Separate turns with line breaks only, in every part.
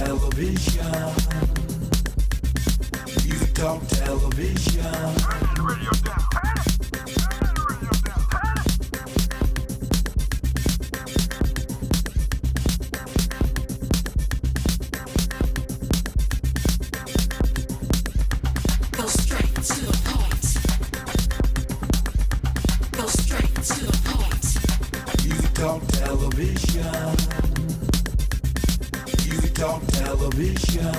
television. Music Talk Television.
Turn the radio down. Turn the radio
Go straight to the point. Go straight to the point.
Music Talk Television. Music Talk Television.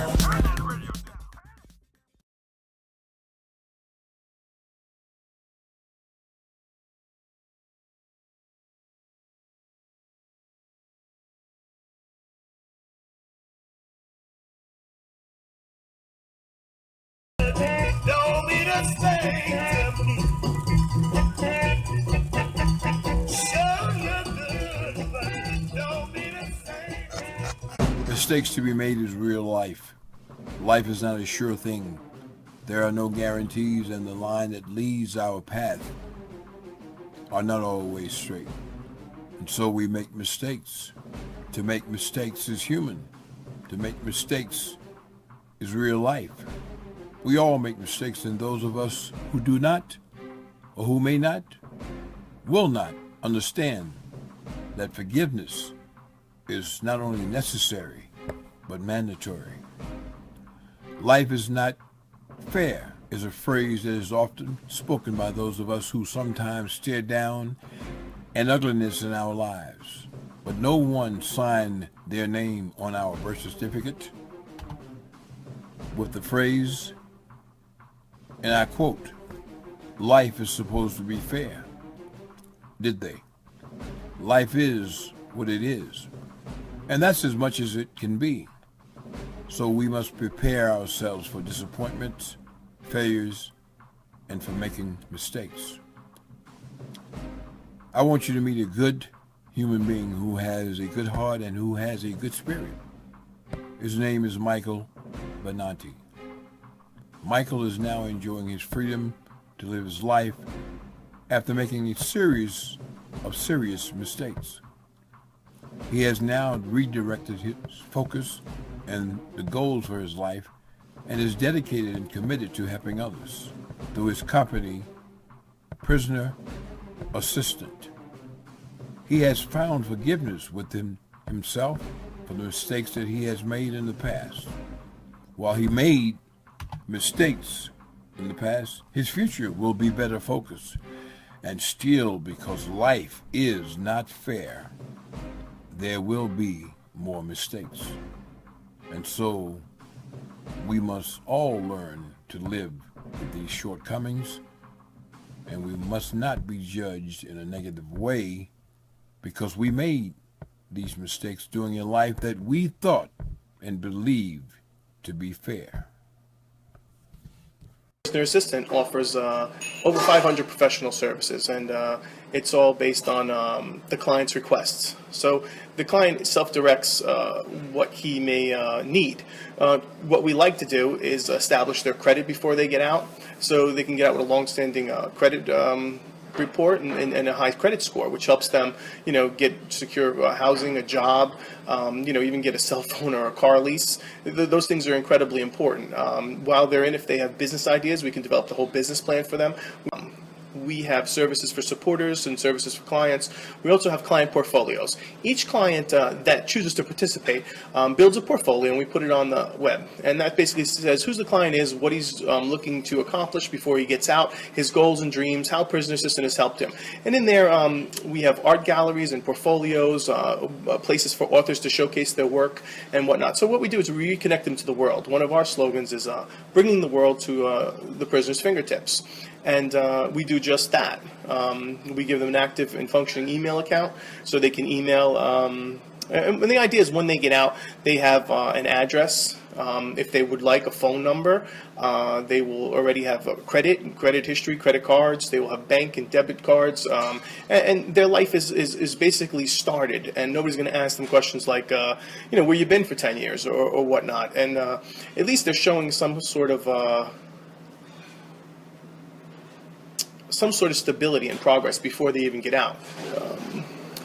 don't mean a thing to me. Show you good, but it don't mean a thing.
Mistakes to be made is real life. Life is not a sure thing. There are no guarantees, and the line that leads our path are not always straight. And so we make mistakes. To make mistakes is human. To make mistakes is real life. We all make mistakes, and those of us who do not, or who may not, will not understand that forgiveness is not only necessary, but mandatory. Life is not fair is a phrase that is often spoken by those of us who sometimes stare down an ugliness in our lives. But no one signed their name on our birth certificate with the phrase, and I quote, "Life is supposed to be fair." Did they? Life is what it is. And that's as much as it can be. So we must prepare ourselves for disappointments, failures, and for making mistakes. I want you to meet a good human being who has a good heart and who has a good spirit. His name is Michael Benanti. Michael is now enjoying his freedom to live his life after making a series of serious mistakes. He has now redirected his focus and the goals for his life and is dedicated and committed to helping others through his company, Prisoner Assistant. He has found forgiveness within himself for the mistakes that he has made in the past. While he made mistakes in the past, his future will be better focused. And still, because life is not fair, there will be more mistakes. And so we must all learn to live with these shortcomings, and we must not be judged in a negative way because we made these mistakes during a life that we thought and believed to be fair.
Prisoner Assistant offers over 500 professional services, and it's all based on the client's requests. So the client self-directs what he may need. What we like to do is establish their credit before they get out, so they can get out with a long-standing credit report and a high credit score, which helps them, get secure housing, a job, even get a cell phone or a car lease. Those things are incredibly important. While they're in, if they have business ideas, we can develop the whole business plan for them. We have services for supporters and services for clients. We also have client portfolios. Each client that chooses to participate builds a portfolio, and we put it on the web. And that basically says who the client is, what he's looking to accomplish before he gets out, his goals and dreams, how Prisoner Assistant has helped him. And in there, we have art galleries and portfolios, places for authors to showcase their work and whatnot. So what we do is we reconnect them to the world. One of our slogans is bringing the world to the prisoner's fingertips. And we do just that. We give them an active and functioning email account so they can email. And the idea is when they get out, they have an address. If they would like a phone number, they will already have a credit history, credit cards. They will have bank and debit cards. And their life is basically started. And nobody's going to ask them questions like, where you been for 10 years or whatnot. And at least they're showing some sort of stability and progress before they even get out.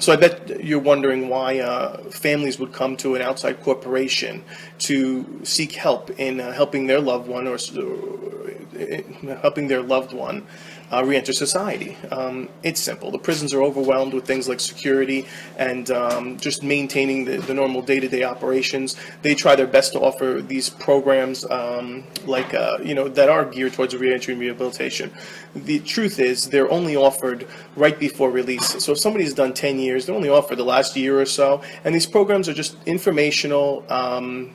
So I bet you're wondering why families would come to an outside corporation to seek help in helping their loved one or helping their loved one reenter society. It's simple. The prisons are overwhelmed with things like security and just maintaining the normal day-to-day operations. They try their best to offer these programs that are geared towards reentry and rehabilitation. The truth is they're only offered right before release. So if somebody's done 10 years, they're only offered the last year or so, and these programs are just informational.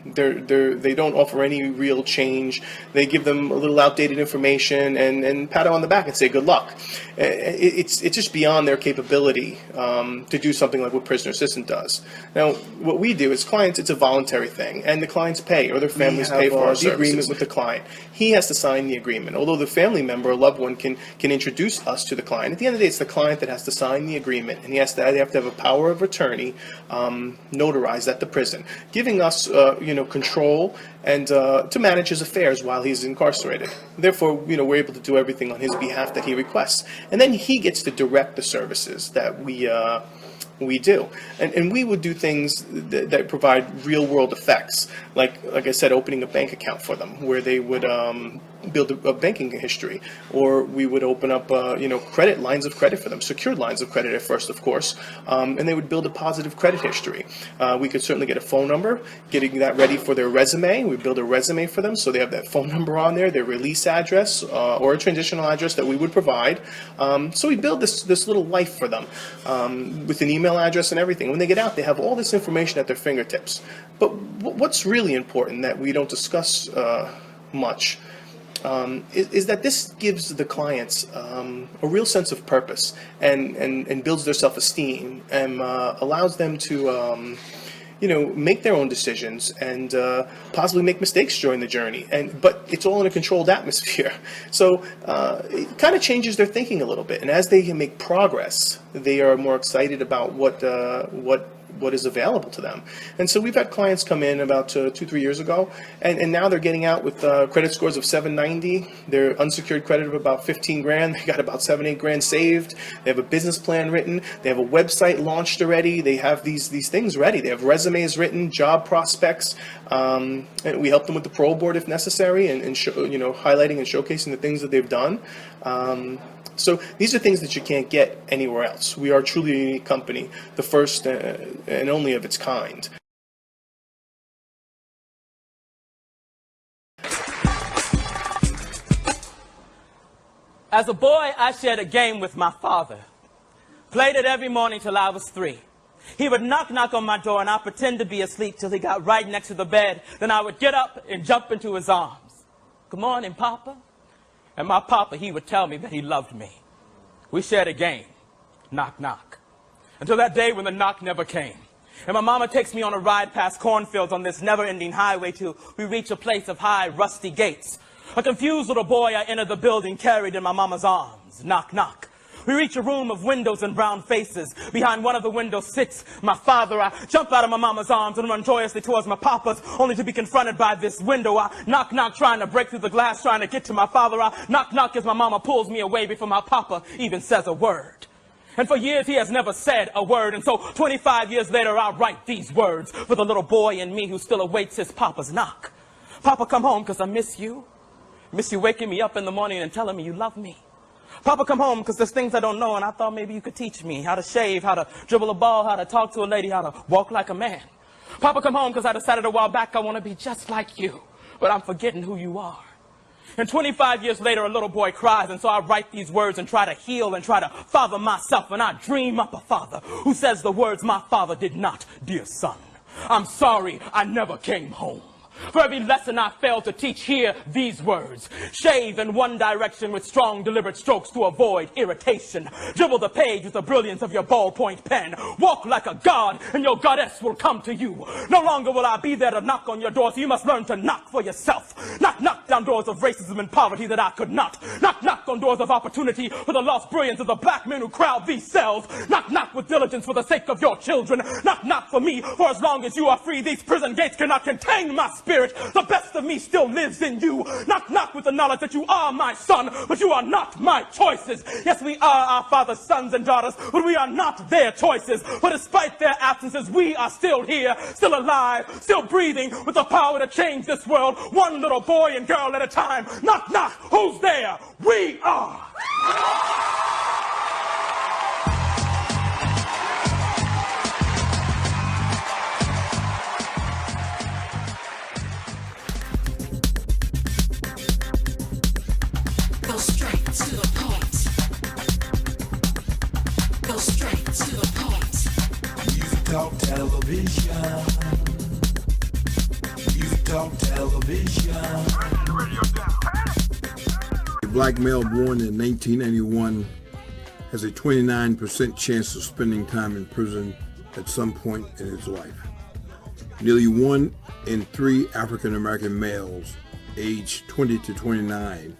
They don't offer any real change. They give them a little outdated information and pat them on the back and say good luck. It's just beyond their capability to do something like what Prisoner Assistant does. Now, what we do as clients, it's a voluntary thing, and the clients pay, or their families pay for our services. Agreement with the client. He has to sign the agreement. Although the family member or loved one can introduce us to the client, at the end of the day, it's the client that has to sign the agreement, and they have to have a power of attorney notarized at the prison, giving us control and to manage his affairs while he's incarcerated. Therefore, we're able to do everything on his behalf that he requests, and then he gets to direct the services that we do, and we would do things that provide real world effects, like I said, opening a bank account for them where they would build a banking history, or we would open up credit lines of credit for them, secured lines of credit at first, of course, and they would build a positive credit history. We could certainly get a phone number, getting that ready for their resume. We build a resume for them so they have that phone number on there, their release address or a transitional address that we would provide. So we build this little life for them with an email address and everything. When they get out, they have all this information at their fingertips. But what's really important that we don't discuss much is that this gives the clients a real sense of purpose and builds their self-esteem and allows them to make their own decisions and possibly make mistakes during the journey. But it's all in a controlled atmosphere. So it kind of changes their thinking a little bit. And as they make progress, they are more excited about what is available to them. And so we've had clients come in about 2-3 years ago, and now they're getting out with credit scores of 790. Their unsecured credit of about 15 grand. They got about 7-8 grand saved. They have a business plan written. They have a website launched already. They have these things ready. They have resumes written, job prospects. And we help them with the parole board if necessary, and highlighting and showcasing the things that they've done. So these are things that you can't get anywhere else. We are truly a unique company, the first and only of its kind.
As a boy, I shared a game with my father. Played it every morning till I was 3. He would knock on my door and I'd pretend to be asleep till he got right next to the bed. Then I would get up and jump into his arms. Good morning, Papa. And my papa, he would tell me that he loved me. We shared a game, knock, knock, until that day when the knock never came. And my mama takes me on a ride past cornfields on this never-ending highway till we reach a place of high, rusty gates. A confused little boy, I enter the building carried in my mama's arms, knock, knock. We reach a room of windows and brown faces. Behind one of the windows sits my father. I jump out of my mama's arms and run joyously towards my papa's, only to be confronted by this window. I knock, knock, trying to break through the glass, trying to get to my father. I knock, knock as my mama pulls me away before my papa even says a word. And for years he has never said a word. And so 25 years later I write these words for the little boy in me who still awaits his papa's knock. Papa, come home because I miss you. Miss you waking me up in the morning and telling me you love me. Papa, come home, because there's things I don't know, and I thought maybe you could teach me how to shave, how to dribble a ball, how to talk to a lady, how to walk like a man. Papa, come home, because I decided a while back I want to be just like you, but I'm forgetting who you are. And 25 years later, a little boy cries, and so I write these words and try to heal and try to father myself, and I dream up a father who says the words my father did not. Dear son, I'm sorry I never came home. For every lesson I failed to teach, hear these words. Shave in one direction with strong, deliberate strokes to avoid irritation. Dribble the page with the brilliance of your ballpoint pen. Walk like a god, and your goddess will come to you. No longer will I be there to knock on your door, so you must learn to knock for yourself. Knock, knock down doors of racism and poverty that I could not. Knock, knock on doors of opportunity for the lost brilliance of the black men who crowd these cells. Knock, knock with diligence for the sake of your children. Knock, knock for me, for as long as you are free, these prison gates cannot contain my spirit. spirit. The best of me still lives in you. Knock, knock with the knowledge that you are my son, but you are not my choices. Yes, we are our father's sons and daughters, but we are not their choices. But despite their absences, we are still here, still alive, still breathing, with the power to change this world, one little boy and girl at a time. Knock, knock, who's there? We are.
Go straight to the point. Go straight to the point.
Music Talk Television. Music Talk Television.
A black male born in 1991 has a 29% chance of spending time in prison at some point in his life. Nearly 1 in 3 African American males aged 20 to 29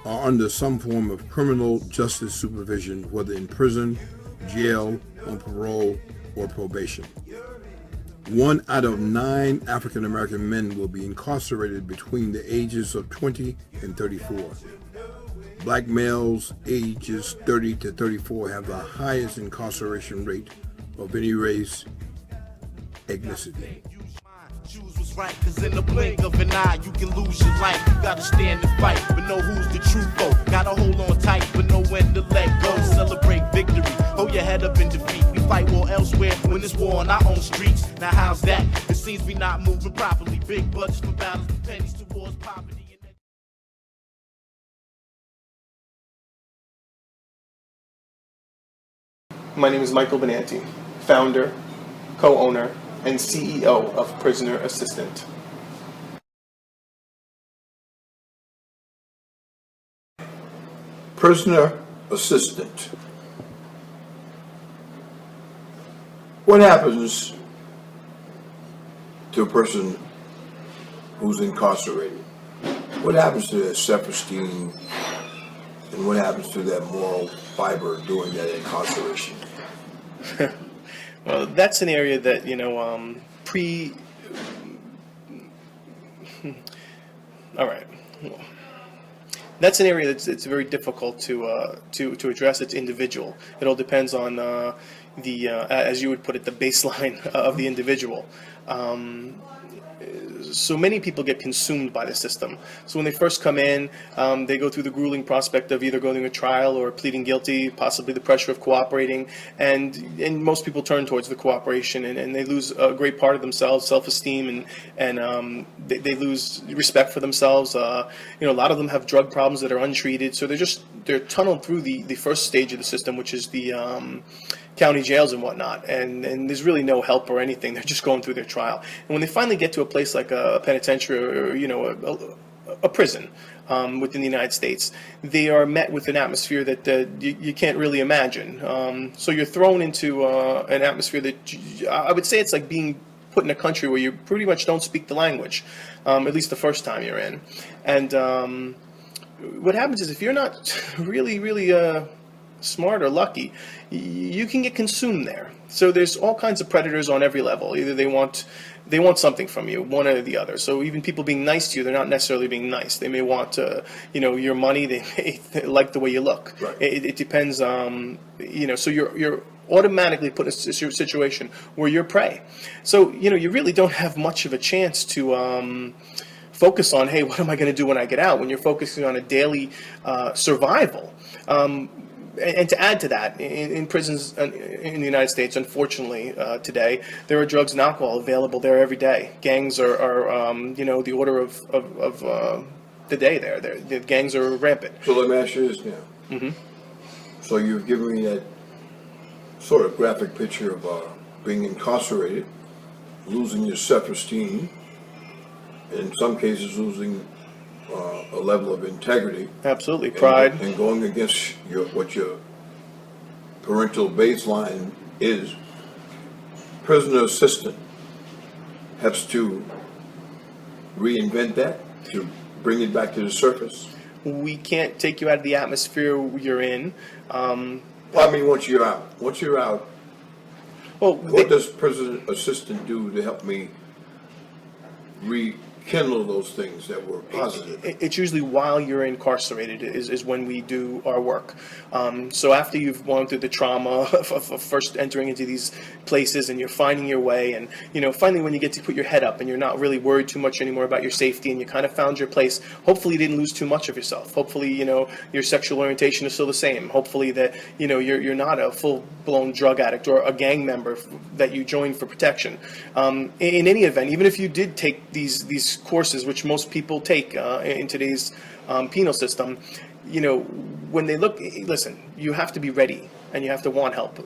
are under some form of criminal justice supervision, whether in prison, jail, on parole, or probation. 1 out of 9 African American men will be incarcerated between the ages of 20 and 34. Black males ages 30 to 34 have the highest incarceration rate of any race, ethnicity.
Choose what's right, cause in the blink of an eye, you can lose your life. You gotta stand and fight, but know who's the true foe. Gotta hold on tight, but know when to let go. Celebrate victory, hold your head up in defeat. We fight war elsewhere, win this war on our own streets. Now how's that? It seems we not moving properly. Big budgets for battles, but pennies towards poverty.
My name is Michael Benanti, founder, co-owner, and CEO of Prisoner Assistant.
Prisoner assistant. What happens to a person who's incarcerated? What happens to their self-esteem, and what happens to their moral fiber during that incarceration?
Well, that's an area that, all right. That's an area that's very difficult to address. It's individual. It all depends on as you would put it, the baseline of the individual. So many people get consumed by the system. So when they first come in, they go through the grueling prospect of either going to a trial or pleading guilty, possibly the pressure of cooperating, and most people turn towards the cooperation, and they lose a great part of themselves, self-esteem, and they lose respect for themselves. A lot of them have drug problems that are untreated, so they're tunneled through the first stage of the system, which is the county jails and whatnot, and there's really no help or anything. They're just going through their trial. And when they finally get to a place like a penitentiary or a prison within the United States, they are met with an atmosphere that you can't really imagine. So you're thrown into an atmosphere that I would say it's like being put in a country where you pretty much don't speak the language, at least the first time you're in. And what happens is if you're not really smart or lucky, you can get consumed there. So there's all kinds of predators on every level. Either they want something from you, one or the other. So even people being nice to you, they're not necessarily being nice. They may want your money. They may like the way you look.
Right.
It depends. So you're automatically put in a situation where you're prey. So you really don't have much of a chance to focus on, hey, what am I going to do when I get out? When you're focusing on a daily survival. And to add to that, in prisons in the United States, unfortunately, today, there are drugs and alcohol available there every day. Gangs are the order of the day there. The gangs are rampant.
So let me ask you this now.
Mm-hmm.
So you've given me that sort of graphic picture of being incarcerated, losing your self-esteem, in some cases losing a level of integrity.
Absolutely, pride.
And going against what your parental baseline is. Prisoner assistant has to reinvent that, to bring it back to the surface.
We can't take you out of the atmosphere you're in.
Once you're out,
well,
what does prison assistant do to help me rekindle those things that were positive?
It's usually while you're incarcerated is when we do our work. So after you've gone through the trauma of first entering into these places and you're finding your way, and finally when you get to put your head up and you're not really worried too much anymore about your safety and you kind of found your place, hopefully you didn't lose too much of yourself. Hopefully your sexual orientation is still the same. Hopefully that you're not a full-blown drug addict or a gang member that you joined for protection. In any event, even if you did take these courses, which most people take in today's penal system, when they listen, you have to be ready and you have to want help.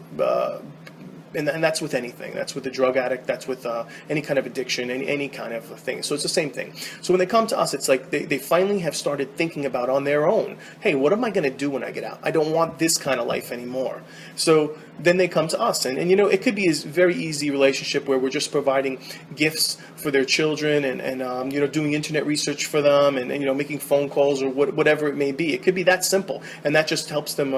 And that's with anything. That's with a drug addict. That's with any kind of addiction, any kind of thing. So it's the same thing. So when they come to us, it's like they finally have started thinking about on their own, hey, what am I going to do when I get out? I don't want this kind of life anymore. So then they come to us. And it could be a very easy relationship where we're just providing gifts for their children and doing internet research for them and making phone calls or whatever it may be. It could be that simple. And that just helps them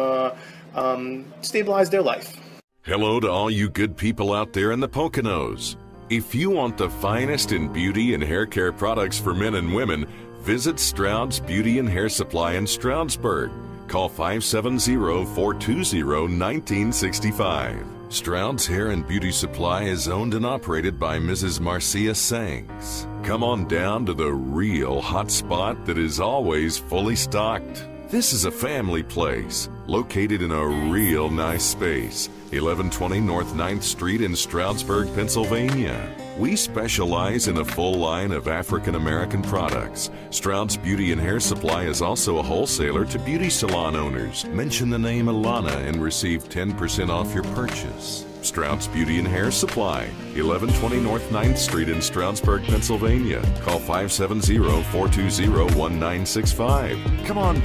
stabilize their life.
Hello to all you good people out there in the Poconos. If you want the finest in beauty and hair care products for men and women, visit Stroud's Beauty and Hair Supply in Stroudsburg. Call 570-420-1965. Stroud's Hair and Beauty Supply is owned and operated by Mrs. Marcia Sangs. Come on down to the real hot spot that is always fully stocked. This is a family place, located in a real nice space, 1120 North 9th Street in Stroudsburg, Pennsylvania. We specialize in a full line of African American products. Stroud's Beauty and Hair Supply is also a wholesaler to beauty salon owners. Mention the name Alana and receive 10% off your purchase. Stroud's Beauty and Hair Supply, 1120 North 9th Street in Stroudsburg, Pennsylvania. Call 570-420-1965. Come on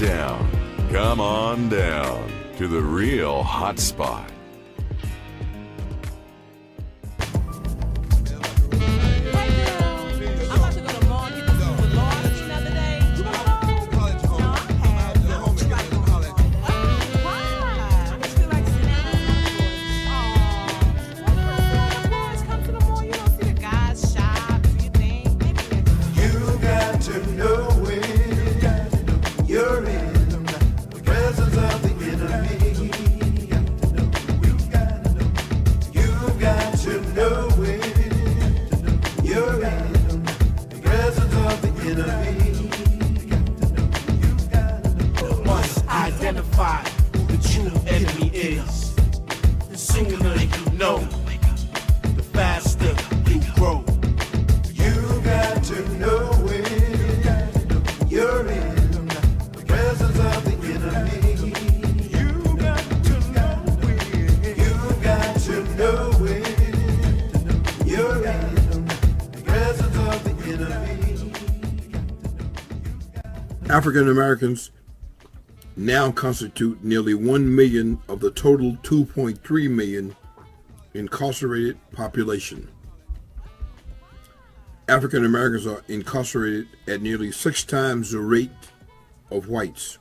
down to the real hot spot.
African Americans now constitute nearly 1 million of the total 2.3 million incarcerated population. African Americans are incarcerated at nearly 6 times the rate of whites.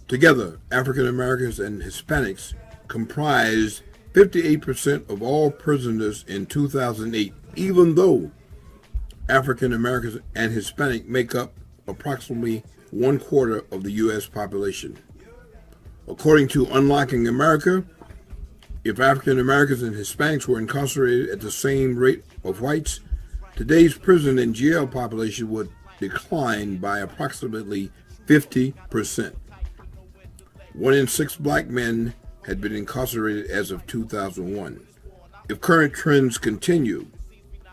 Together, African Americans and Hispanics comprised 58% of all prisoners in 2008, even though African Americans and Hispanic make up approximately 1/4 of the U.S. population. According to Unlocking America, if African Americans and Hispanics were incarcerated at the same rate of whites, today's prison and jail population would decline by approximately 50%. 1 in 6 black men had been incarcerated as of 2001. If current trends continue,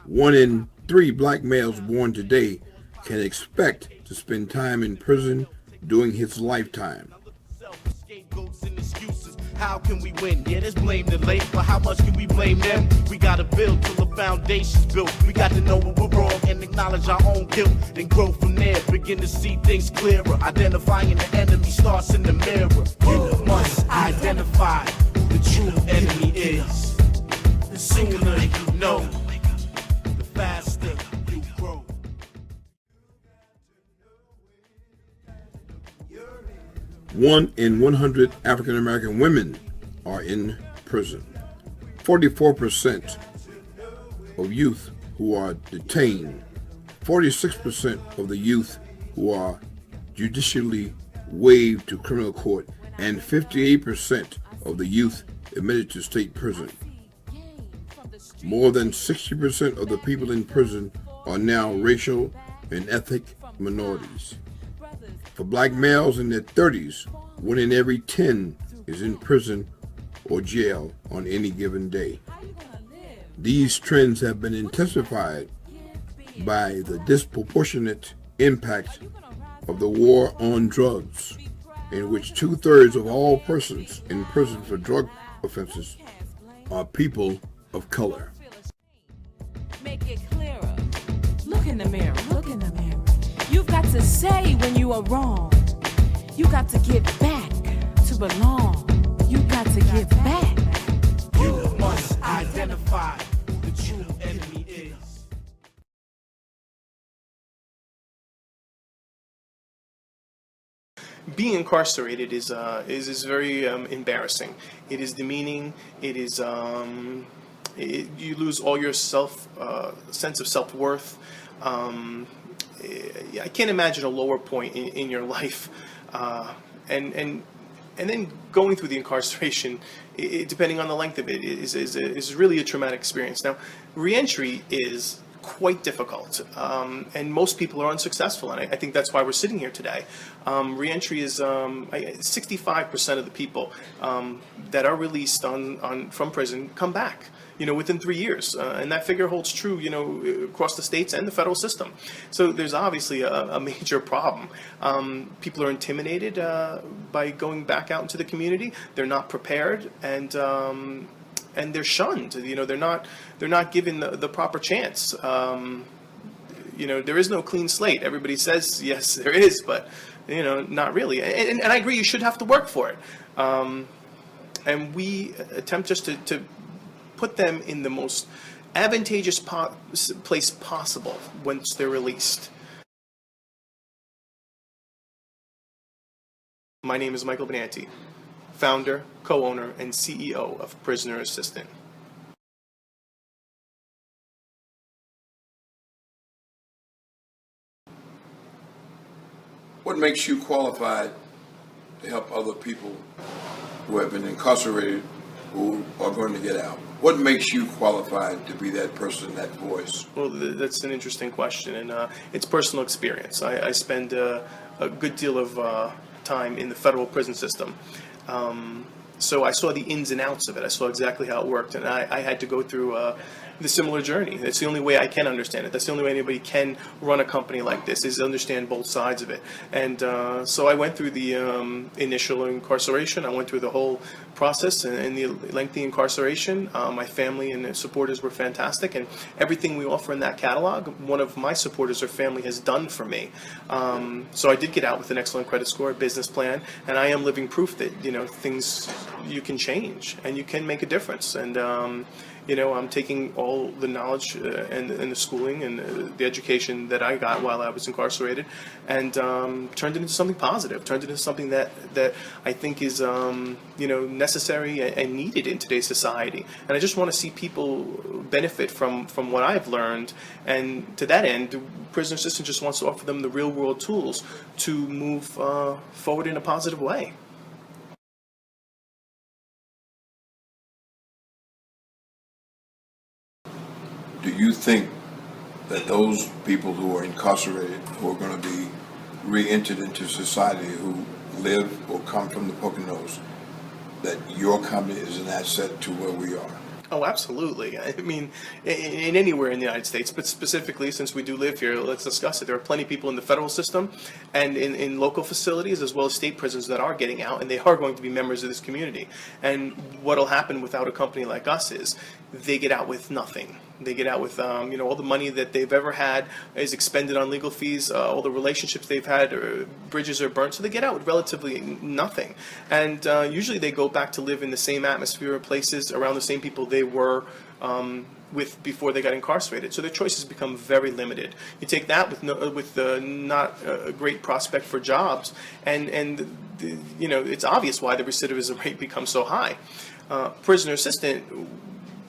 1 in 3 black males born today can expect to spend time in prison during his lifetime.
How can we win? Yeah, there's blame the late, but how much can we blame them? We gotta build till the foundation's built. We got to know what we're wrong and acknowledge our own guilt. Then grow from there, begin to see things clearer. Identifying the enemy starts in the mirror. You must identify who the true enemy is. The sooner you know, the faster you grow.
1 in 100 African American women are in prison. 44% of youth who are detained 46% of the youth who are judicially waived to criminal court, and 58% of the youth admitted to state prison. More than 60% of the people in prison are now racial and ethnic minorities. For black males in their 30s, 1 in every 10 is in prison or jail on any given day. These trends have been intensified by the disproportionate impact of the war on drugs, in which 2/3 of all persons in prison for drug offenses are people of color.
Make it clearer. Look in the mirror. Look in the mirror. You've got to say when you are wrong. You got to get back to belong. You got to get back.
You must identify who the true enemy is.
Being incarcerated is very embarrassing. It is demeaning. It is you lose all your sense of self-worth. I can't imagine a lower point in your life, and then going through the incarceration, depending on the length of it, is really a traumatic experience. Now, reentry is quite difficult, and most people are unsuccessful, and I think that's why we're sitting here today. Reentry is 65% of the people that are released from prison come back, within 3 years, and that figure holds true, across the states and the federal system. So there's obviously a major problem. People are intimidated by going back out into the community. They're not prepared, and they're shunned. They're not given the proper chance. There is no clean slate. Everybody says yes, there is, but not really. And I agree, you should have to work for it. And we attempt just to put them in the most advantageous place possible once they're released. My name is Michael Benanti, founder, co-owner, and CEO of Prisoner Assistant.
What makes you qualified to help other people who have been incarcerated who are going to get out? What makes you qualified to be that person, that voice?
Well, that's an interesting question, and it's personal experience. I spend a good deal of time in the federal prison system. So I saw the ins and outs of it. I saw exactly how it worked, and I had to go through the similar journey. That's the only way I can understand it. That's the only way anybody can run a company like this, is understand both sides of it. And so I went through the initial incarceration. I went through the whole process and the lengthy incarceration. My family and supporters were fantastic, and everything we offer in that catalog, one of my supporters or family has done for me. So I did get out with an excellent credit score, a business plan, and I am living proof that things you can change and you can make a difference. And I'm taking all the knowledge and the schooling and the education that I got while I was incarcerated, and turned it into something positive, turned it into something that I think is necessary and needed in today's society. And I just want to see people benefit from what I've learned, and to that end, Prisoner Assistant just wants to offer them the real world tools to move forward in a positive way.
Do you think that those people who are incarcerated, who are going to be re-entered into society, who live or come from the Poconos, that your company is an asset to where we are?
Oh, absolutely. I mean, in anywhere in the United States, but specifically since we do live here, let's discuss it. There are plenty of people in the federal system and in local facilities as well as state prisons that are getting out, and they are going to be members of this community. And what will happen without a company like us is they get out with nothing. They get out with, all the money that they've ever had is expended on legal fees. All the relationships they've had, bridges are burnt, so they get out with relatively nothing. And usually they go back to live in the same atmosphere, places, around the same people they were with before they got incarcerated. So their choices become very limited. You take that with not a great prospect for jobs, and it's obvious why the recidivism rate becomes so high. Prisoner Assistant,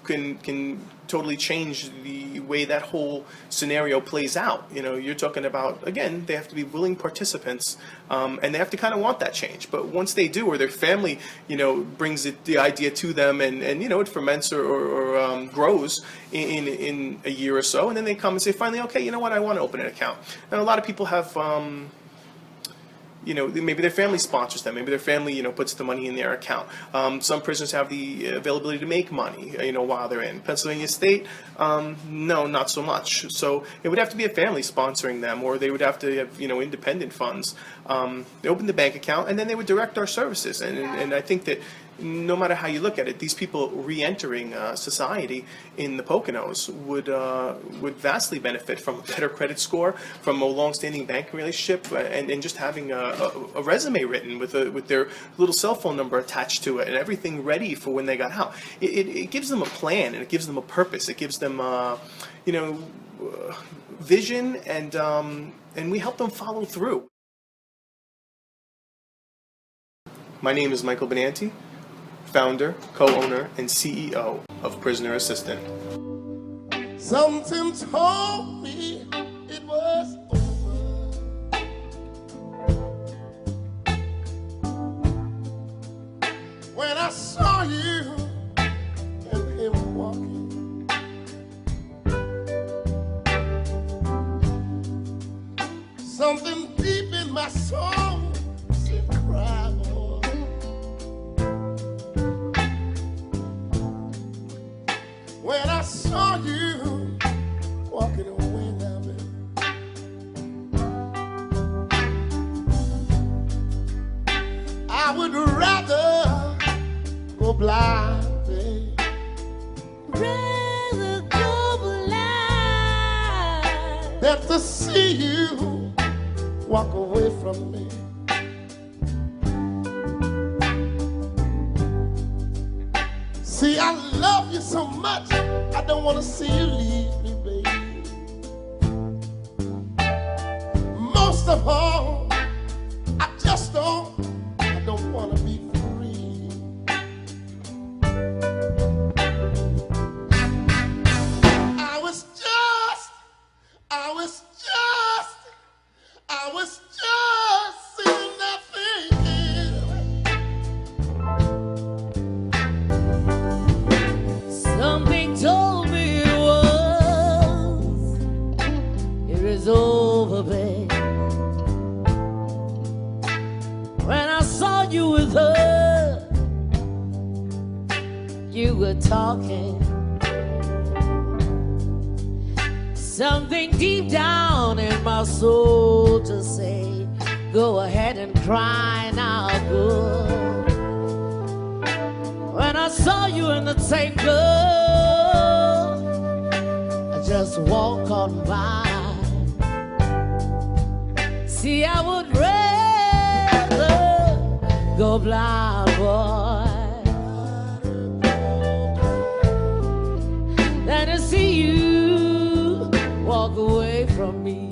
can totally change the way that whole scenario plays out. You know, you're talking about, again, they have to be willing participants, and they have to kind of want that change. But once they do, or their family, you know, brings the idea to them, and you know, it ferments or grows in a year or so, and then they come and say, finally, okay, you know what, I want to open an account. And a lot of people have, you know, maybe their family sponsors them. Maybe their family, you know, puts the money in their account. Some prisoners have the availability to make money, you know, while they're in. Pennsylvania State, no, not so much. So it would have to be a family sponsoring them, or they would have to have, you know, independent funds. They open the bank account, and then they would direct our services. And I think that no matter how you look at it, these people re-entering society in the Poconos would vastly benefit from a better credit score, from a long-standing banking relationship, and just having a resume written with their little cell phone number attached to it, and everything ready for when they got out. It gives them a plan, and it gives them a purpose. It gives them, you know, vision, and we help them follow through. My name is Michael Benanti, founder, co-owner, and CEO of Prisoner Assistant.
Something told me it was over. When I saw you and him walking, something deep in my soul said, cry, boy. When I saw you walking away now, baby, I would rather go blind, baby.
Rather go blind
Than to see you walk away from me. See, I love you so much, I don't want to see you leave me, baby. Most of all, I don't want to be free. I was just sitting there thinking.
Something told me it was over, babe. When I saw you with her, you were talking. Something deep down in my soul to say, go ahead and cry now, good. When I saw you in the tango, I just walk on by. See, I would rather go blind, boy, than to see you walk away from me.